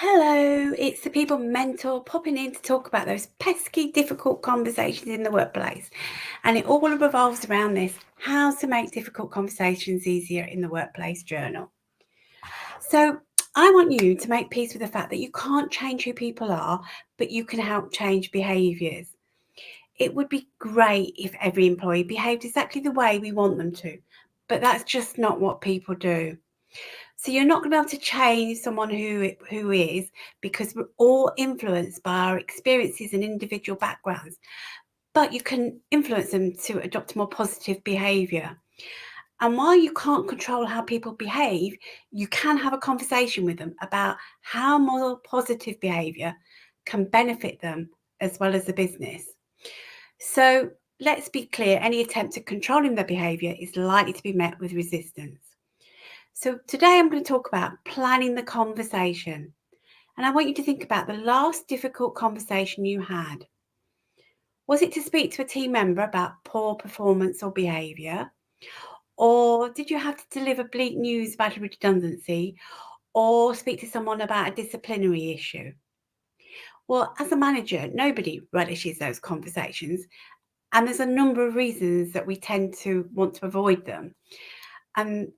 Hello, it's the People Mentor popping in to talk about those pesky, difficult conversations in the workplace. And it all revolves around this: how to make difficult conversations easier in the workplace journal. So, I want you to make peace with the fact that you can't change who people are, but you can help change behaviours. It would be great if every employee behaved exactly the way we want them to, but that's just not what people do. So you're not going to be able to change someone who is, because we're all influenced by our experiences and individual backgrounds. But you can influence them to adopt more positive behaviour. And while you can't control how people behave, you can have a conversation with them about how more positive behaviour can benefit them as well as the business. So let's be clear, any attempt at controlling their behaviour is likely to be met with resistance. So today I'm going to talk about planning the conversation. And I want you to think about the last difficult conversation you had. Was it to speak to a team member about poor performance or behaviour? Or did you have to deliver bleak news about a redundancy or speak to someone about a disciplinary issue? Well, as a manager, nobody relishes those conversations. And there's a number of reasons that we tend to want to avoid them. And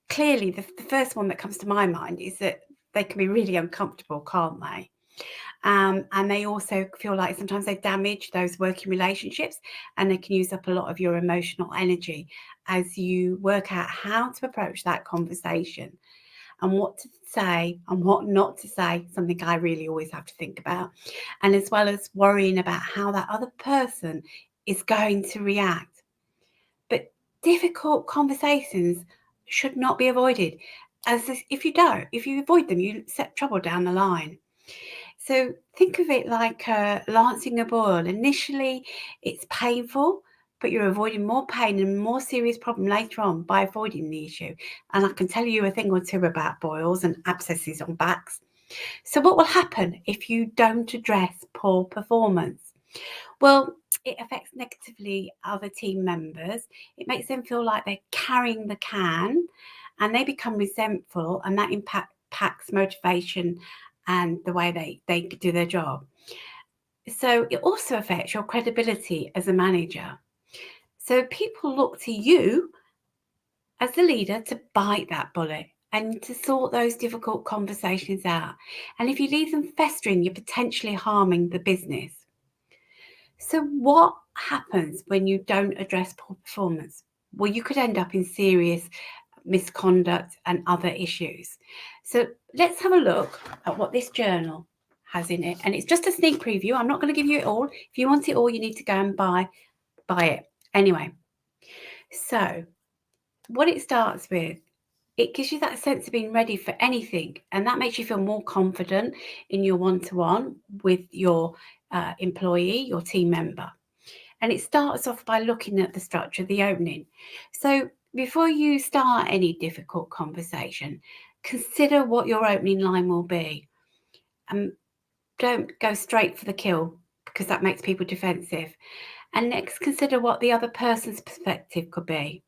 clearly, the first one that comes to my mind is that they can be really uncomfortable, can't they? And they also feel like sometimes they damage those working relationships, and they can use up a lot of your emotional energy as you work out how to approach that conversation and what to say and what not to say, something I really always have to think about, and as well as worrying about how that other person is going to react. But difficult conversations should not be avoided, as if you avoid them, you set trouble down the line. So think of it like lancing a boil. Initially, it's painful, but you're avoiding more pain and more serious problem later on by avoiding the issue. And I can tell you a thing or two about boils and abscesses on backs. So what will happen if you don't address poor performance? Well, it affects negatively other team members. It makes them feel like they're carrying the can, and they become resentful, and that impacts motivation and the way they do their job. So it also affects your credibility as a manager. So people look to you as the leader to bite that bullet and to sort those difficult conversations out. And if you leave them festering, you're potentially harming the business. So what happens when you don't address poor performance? Well, you could end up in serious misconduct and other issues. So let's have a look at what this journal has in it. And it's just a sneak preview. I'm not going to give you it all. If you want it all, you need to go and buy it. Anyway, so what it starts with, it gives you that sense of being ready for anything, and that makes you feel more confident in your one-to-one with your employee, your team member. And it starts off by looking at the structure of the opening. So before you start any difficult conversation, consider what your opening line will be. And don't go straight for the kill, because that makes people defensive. And next, consider what the other person's perspective could be.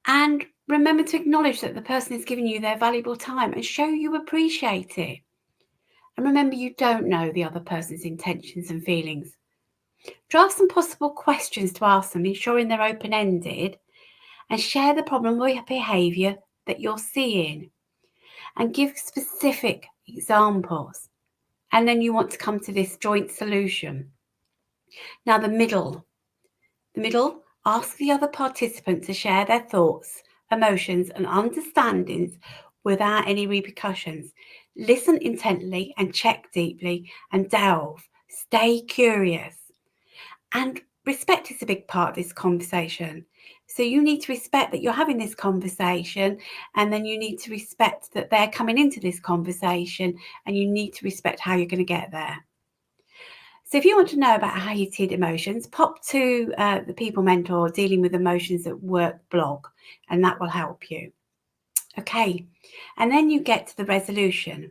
And remember to acknowledge that the person is giving you their valuable time and show you appreciate it. And remember, you don't know the other person's intentions and feelings. Draft some possible questions to ask them, ensuring they're open-ended, and share the problem or behaviour that you're seeing. And give specific examples. And then you want to come to this joint solution. Now, the middle, ask the other participant to share their thoughts, emotions, and understandings without any repercussions. Listen intently and check deeply and delve. Stay curious. And respect is a big part of this conversation. So you need to respect that you're having this conversation, and then you need to respect that they're coming into this conversation, and you need to respect how you're going to get there. So if you want to know about heightened emotions, pop to the People Mentor Dealing with Emotions at Work blog, and that will help you. Okay, and then you get to the resolution.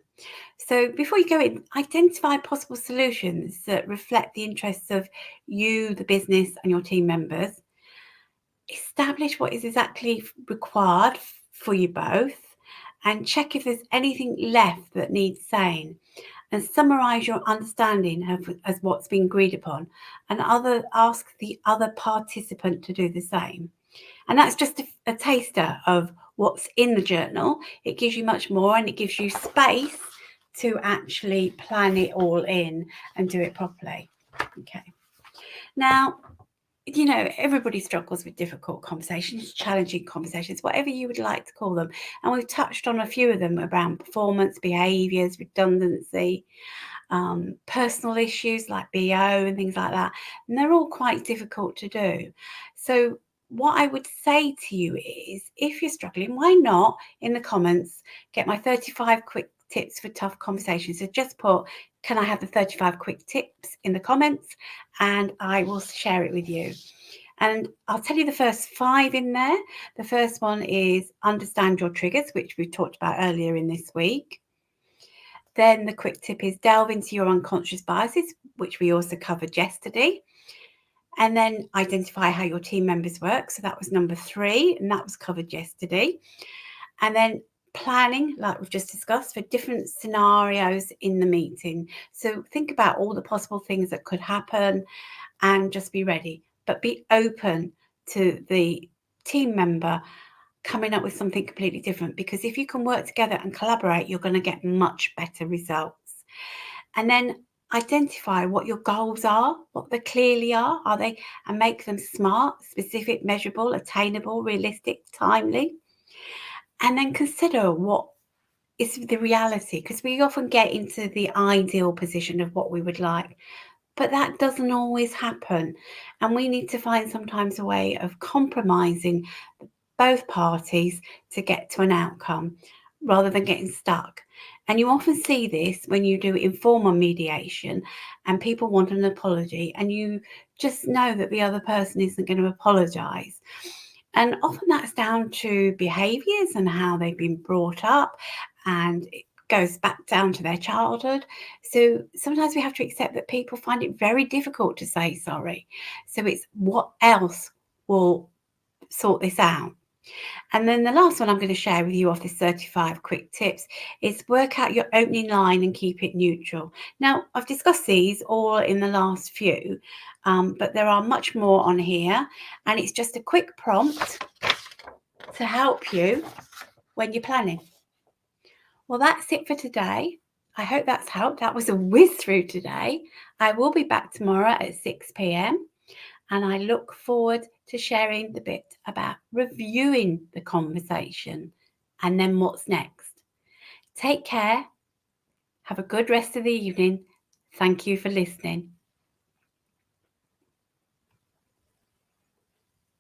So before you go in, identify possible solutions that reflect the interests of you, the business, and your team members. Establish what is exactly required for you both, and check if there's anything left that needs saying, and summarize your understanding as what's been agreed upon, and ask the other participant to do the same. And that's just a taster of what's in the journal. It gives you much more, and it gives you space to actually plan it all in and do it properly. Okay. Now, you know, everybody struggles with difficult conversations, challenging conversations, whatever you would like to call them. And we've touched on a few of them around performance, behaviours, redundancy, personal issues like BO and things like that. And they're all quite difficult to do. So what I would say to you is, if you're struggling, why not in the comments get my 35 quick tips for tough conversations? So just put, can I have the 35 quick tips in the comments, and I will share it with you. And I'll tell you the first 5 in there. The first one is understand your triggers, which we talked about earlier in this week. Then the quick tip is delve into your unconscious biases, which we also covered yesterday. And then identify how your team members work. So that was number 3, and that was covered yesterday. And then planning, like we've just discussed, for different scenarios in the meeting. So think about all the possible things that could happen and just be ready, but be open to the team member coming up with something completely different, because if you can work together and collaborate, you're going to get much better results. And then identify what your goals are, what they clearly are they, and make them smart, specific, measurable, attainable, realistic, timely. And then consider what is the reality, because we often get into the ideal position of what we would like, but that doesn't always happen. And we need to find sometimes a way of compromising both parties to get to an outcome rather than getting stuck. And you often see this when you do informal mediation and people want an apology, and you just know that the other person isn't going to apologize. And often that's down to behaviours and how they've been brought up, and it goes back down to their childhood. So sometimes we have to accept that people find it very difficult to say sorry. So it's what else will sort this out. And then the last one I'm going to share with you off this 35 quick tips is work out your opening line and keep it neutral. Now, I've discussed these all in the last few, but there are much more on here, and it's just a quick prompt to help you when you're planning. Well, that's it for today. I hope that's helped. That was a whiz through today. I will be back tomorrow at 6 p.m. and I look forward to sharing the bit about reviewing the conversation and then what's next. Take care. Have a good rest of the evening. Thank you for listening.